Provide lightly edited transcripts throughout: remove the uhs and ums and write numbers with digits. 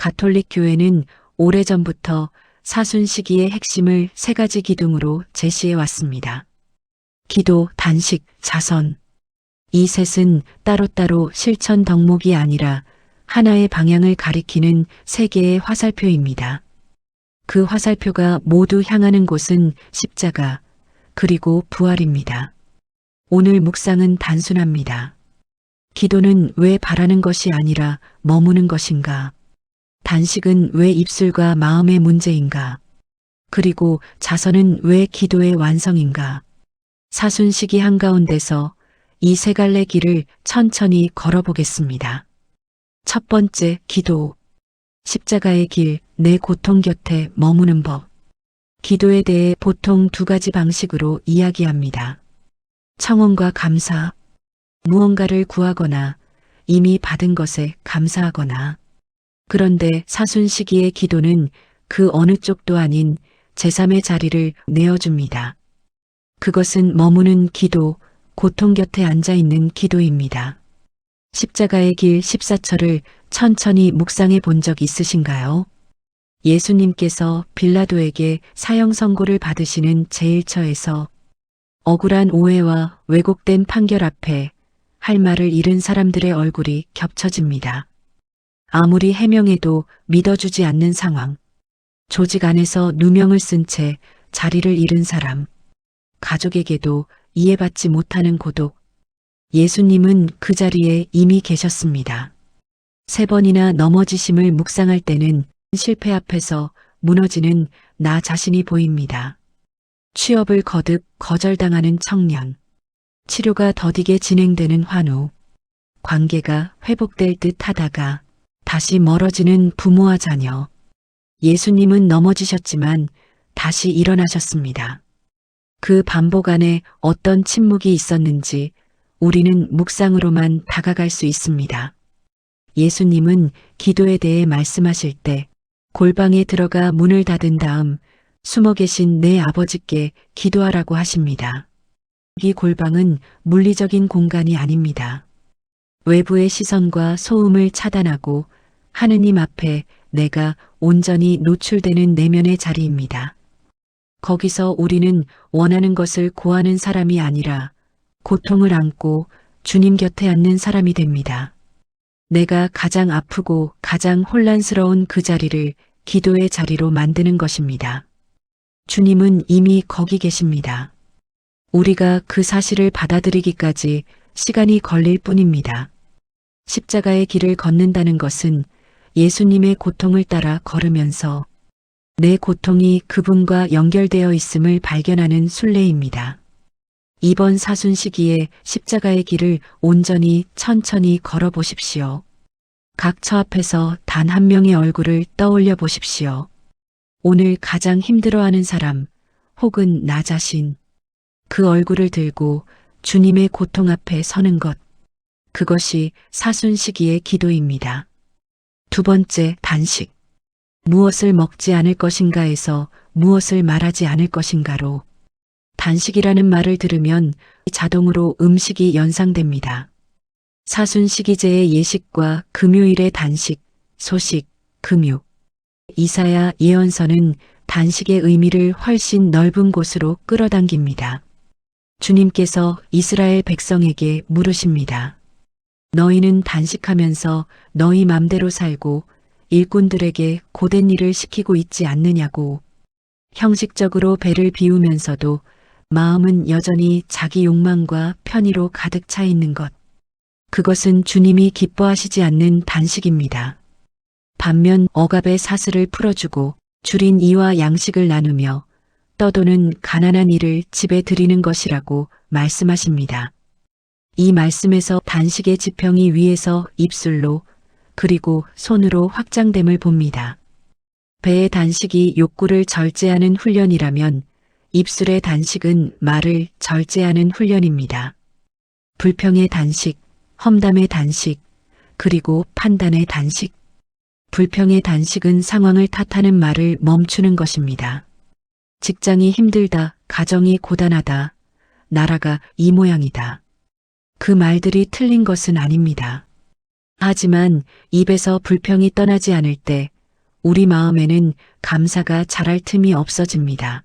가톨릭 교회는 오래전부터 사순시기의 핵심을 세 가지 기둥으로 제시해 왔습니다. 기도, 단식, 자선. 이 셋은 따로따로 실천 덕목이 아니라 하나의 방향을 가리키는 세 개의 화살표입니다. 그 화살표가 모두 향하는 곳은 십자가, 그리고 부활입니다. 오늘 묵상은 단순합니다. 기도는 왜 바라는 것이 아니라 머무는 것인가? 단식은 왜 입술과 마음의 문제인가? 그리고 자선은 왜 기도의 완성인가? 사순시기 한가운데서 이 세 갈래 길을 천천히 걸어보겠습니다. 첫 번째, 기도. 십자가의 길, 내 고통 곁에 머무는 법. 기도에 대해 보통 두 가지 방식으로 이야기합니다. 청원과 감사. 무언가를 구하거나 이미 받은 것에 감사하거나. 그런데 사순시기의 기도는 그 어느 쪽도 아닌 제3의 자리를 내어줍니다. 그것은 머무는 기도, 고통 곁에 앉아있는 기도입니다. 십자가의 길 14절을 천천히 묵상해 본 적 있으신가요? 예수님께서 빌라도에게 사형 선고를 받으시는 제1처에서 억울한 오해와 왜곡된 판결 앞에 할 말을 잃은 사람들의 얼굴이 겹쳐집니다. 아무리 해명해도 믿어주지 않는 상황. 조직 안에서 누명을 쓴 채 자리를 잃은 사람. 가족에게도 이해받지 못하는 고독. 예수님은 그 자리에 이미 계셨습니다. 3번이나 넘어지심을 묵상할 때는 실패 앞에서 무너지는 나 자신이 보입니다. 취업을 거듭 거절당하는 청년. 치료가 더디게 진행되는 환우. 관계가 회복될 듯 하다가 다시 멀어지는 부모와 자녀. 예수님은 넘어지셨지만 다시 일어나셨습니다. 그 반복 안에 어떤 침묵이 있었는지 우리는 묵상으로만 다가갈 수 있습니다. 예수님은 기도에 대해 말씀하실 때 골방에 들어가 문을 닫은 다음 숨어 계신 내 아버지께 기도하라고 하십니다. 이 골방은 물리적인 공간이 아닙니다. 외부의 시선과 소음을 차단하고 하느님 앞에 내가 온전히 노출되는 내면의 자리입니다. 거기서 우리는 원하는 것을 고하는 사람이 아니라 고통을 안고 주님 곁에 앉는 사람이 됩니다. 내가 가장 아프고 가장 혼란스러운 그 자리를 기도의 자리로 만드는 것입니다. 주님은 이미 거기 계십니다. 우리가 그 사실을 받아들이기까지 시간이 걸릴 뿐입니다. 십자가의 길을 걷는다는 것은 예수님의 고통을 따라 걸으면서 내 고통이 그분과 연결되어 있음을 발견하는 순례입니다. 이번 사순시기에 십자가의 길을 온전히 천천히 걸어보십시오. 각 처 앞에서 단 한 명의 얼굴을 떠올려 보십시오. 오늘 가장 힘들어하는 사람 혹은 나 자신. 그 얼굴을 들고 주님의 고통 앞에 서는 것. 그것이 사순시기의 기도입니다. 두 번째, 단식. 무엇을 먹지 않을 것인가에서 무엇을 말하지 않을 것인가로. 단식이라는 말을 들으면 자동으로 음식이 연상됩니다. 사순시기제의 예식과 금요일의 단식, 소식, 금요. 이사야 예언서는 단식의 의미를 훨씬 넓은 곳으로 끌어당깁니다. 주님께서 이스라엘 백성에게 물으십니다. 너희는 단식하면서 너희 맘대로 살고 일꾼들에게 고된 일을 시키고 있지 않느냐고. 형식적으로 배를 비우면서도 마음은 여전히 자기 욕망과 편의로 가득 차 있는 것. 그것은 주님이 기뻐하시지 않는 단식입니다. 반면 억압의 사슬을 풀어주고 줄인 이와 양식을 나누며 떠도는 가난한 이를 집에 들이는 것이라고 말씀하십니다. 이 말씀에서 단식의 지평이 위에서 입술로 그리고 손으로 확장됨을 봅니다. 배의 단식이 욕구를 절제하는 훈련이라면 입술의 단식은 말을 절제하는 훈련입니다. 불평의 단식, 험담의 단식, 그리고 판단의 단식. 불평의 단식은 상황을 탓하는 말을 멈추는 것입니다. 직장이 힘들다, 가정이 고단하다, 나라가 이 모양이다. 그 말들이 틀린 것은 아닙니다. 하지만 입에서 불평이 떠나지 않을 때 우리 마음에는 감사가 자랄 틈이 없어집니다.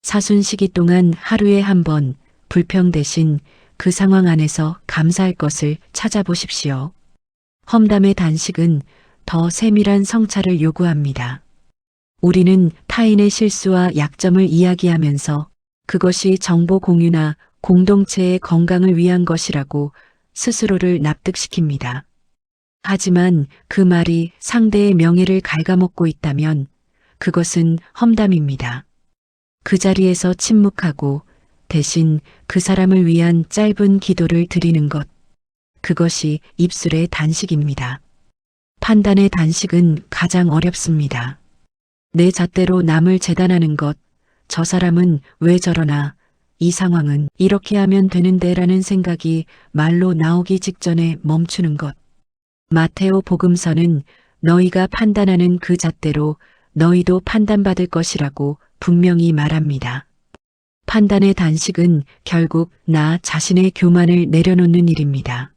사순시기 동안 하루에 한 번 불평 대신 그 상황 안에서 감사할 것을 찾아보십시오. 험담의 단식은 더 세밀한 성찰을 요구합니다. 우리는 타인의 실수와 약점을 이야기하면서 그것이 정보 공유나 공동체의 건강을 위한 것이라고 스스로를 납득시킵니다. 하지만 그 말이 상대의 명예를 갉아먹고 있다면 그것은 험담입니다. 그 자리에서 침묵하고 대신 그 사람을 위한 짧은 기도를 드리는 것, 그것이 입술의 단식입니다. 판단의 단식은 가장 어렵습니다. 내 잣대로 남을 재단하는 것, 저 사람은 왜 저러나, 이 상황은 이렇게 하면 되는데 라는 생각이 말로 나오기 직전에 멈추는 것. 마테오 복음서는 너희가 판단하는 그 잣대로 너희도 판단받을 것이라고 분명히 말합니다. 판단의 단식은 결국 나 자신의 교만을 내려놓는 일입니다.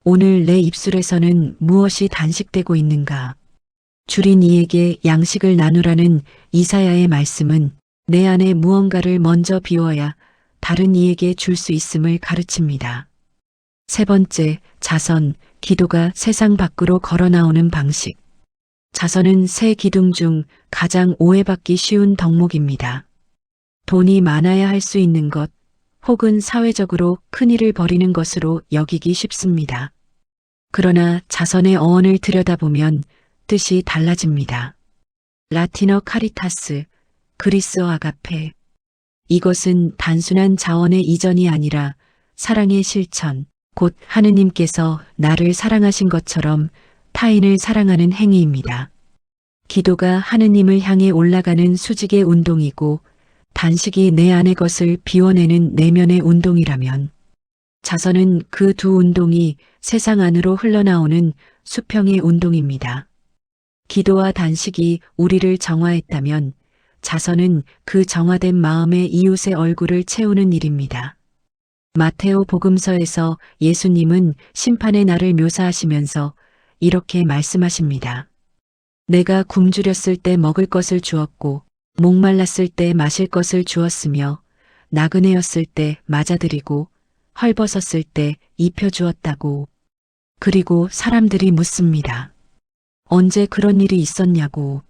오늘 내 입술에서는 무엇이 단식되고 있는가? 줄인 이에게 양식을 나누라는 이사야의 말씀은 내 안에 무언가를 먼저 비워야 다른 이에게 줄 수 있음을 가르칩니다. 세 번째, 자선, 기도가 세상 밖으로 걸어 나오는 방식. 자선은 세 기둥 중 가장 오해받기 쉬운 덕목입니다. 돈이 많아야 할 수 있는 것, 혹은 사회적으로 큰 일을 벌이는 것으로 여기기 쉽습니다. 그러나 자선의 어원을 들여다보면 뜻이 달라집니다. 라틴어 카리타스, 그리스어 아가페. 이것은 단순한 자원의 이전이 아니라 사랑의 실천, 곧 하느님께서 나를 사랑하신 것처럼 타인을 사랑하는 행위입니다. 기도가 하느님을 향해 올라가는 수직의 운동이고 단식이 내 안의 것을 비워내는 내면의 운동이라면 자선은 그 두 운동이 세상 안으로 흘러나오는 수평의 운동입니다. 기도와 단식이 우리를 정화했다면 자선은 그 정화된 마음의 이웃의 얼굴을 채우는 일입니다. 마테오 복음서에서 예수님은 심판의 날을 묘사하시면서 이렇게 말씀하십니다. 내가 굶주렸을 때 먹을 것을 주었고 목말랐을 때 마실 것을 주었으며 나그네였을 때 맞아들이고 헐벗었을 때 입혀주었다고. 그리고 사람들이 묻습니다. 언제 그런 일이 있었냐고.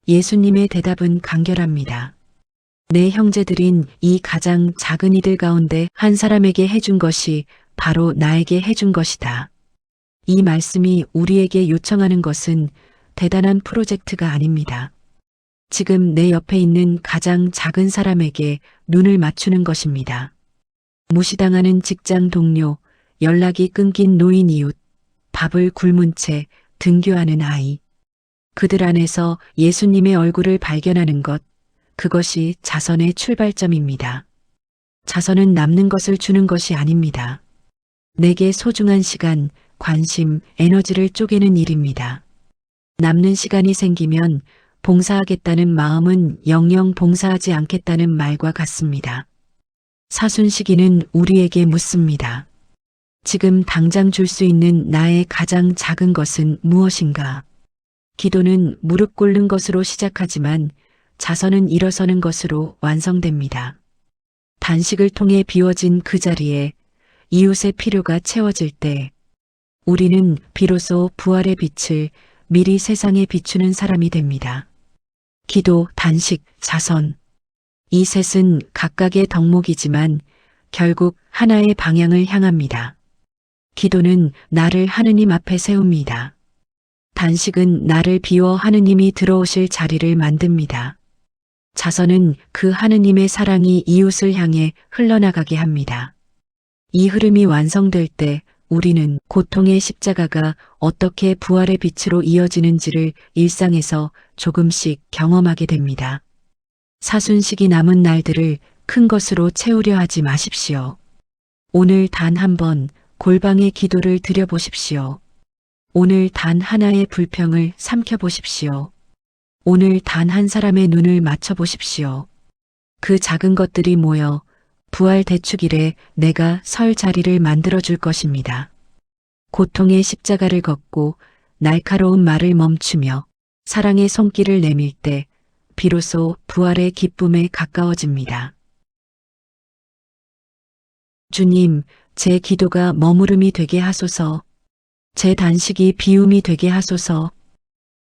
예수님의 대답은 간결합니다. 내 형제들인 이 가장 작은 이들 가운데 한 사람에게 해준 것이 바로 나에게 해준 것이다. 이 말씀이 우리에게 요청하는 것은 대단한 프로젝트가 아닙니다. 지금 내 옆에 있는 가장 작은 사람에게 눈을 맞추는 것입니다. 무시당하는 직장 동료, 연락이 끊긴 노인 이웃, 밥을 굶은 채 등교하는 아이. 그들 안에서 예수님의 얼굴을 발견하는 것, 그것이 자선의 출발점입니다. 자선은 남는 것을 주는 것이 아닙니다. 내게 소중한 시간, 관심, 에너지를 쪼개는 일입니다. 남는 시간이 생기면 봉사하겠다는 마음은 영영 봉사하지 않겠다는 말과 같습니다. 사순시기는 우리에게 묻습니다. 지금 당장 줄 수 있는 나의 가장 작은 것은 무엇인가? 기도는 무릎 꿇는 것으로 시작하지만 자선은 일어서는 것으로 완성됩니다. 단식을 통해 비워진 그 자리에 이웃의 필요가 채워질 때 우리는 비로소 부활의 빛을 미리 세상에 비추는 사람이 됩니다. 기도, 단식, 자선. 이 셋은 각각의 덕목이지만 결국 하나의 방향을 향합니다. 기도는 나를 하느님 앞에 세웁니다. 단식은 나를 비워 하느님이 들어오실 자리를 만듭니다. 자선은 그 하느님의 사랑이 이웃을 향해 흘러나가게 합니다. 이 흐름이 완성될 때 우리는 고통의 십자가가 어떻게 부활의 빛으로 이어지는지를 일상에서 조금씩 경험하게 됩니다. 사순식이 남은 날들을 큰 것으로 채우려 하지 마십시오. 오늘 단 한 번 골방의 기도를 드려보십시오. 오늘 단 하나의 불평을 삼켜보십시오. 오늘 단 한 사람의 눈을 맞춰보십시오. 그 작은 것들이 모여 부활 대축일에 내가 설 자리를 만들어줄 것입니다. 고통의 십자가를 걷고 날카로운 말을 멈추며 사랑의 손길을 내밀 때 비로소 부활의 기쁨에 가까워집니다. 주님, 제 기도가 머무름이 되게 하소서. 제 단식이 비움이 되게 하소서.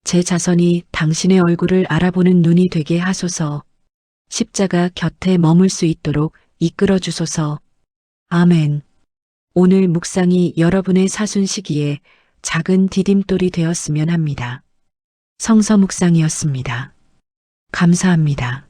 제 자선이 당신의 얼굴을 알아보는 눈이 되게 하소서. 십자가 곁에 머물 수 있도록 이끌어 주소서. 아멘. 오늘 묵상이 여러분의 사순시기에 작은 디딤돌이 되었으면 합니다. 성서 묵상이었습니다. 감사합니다.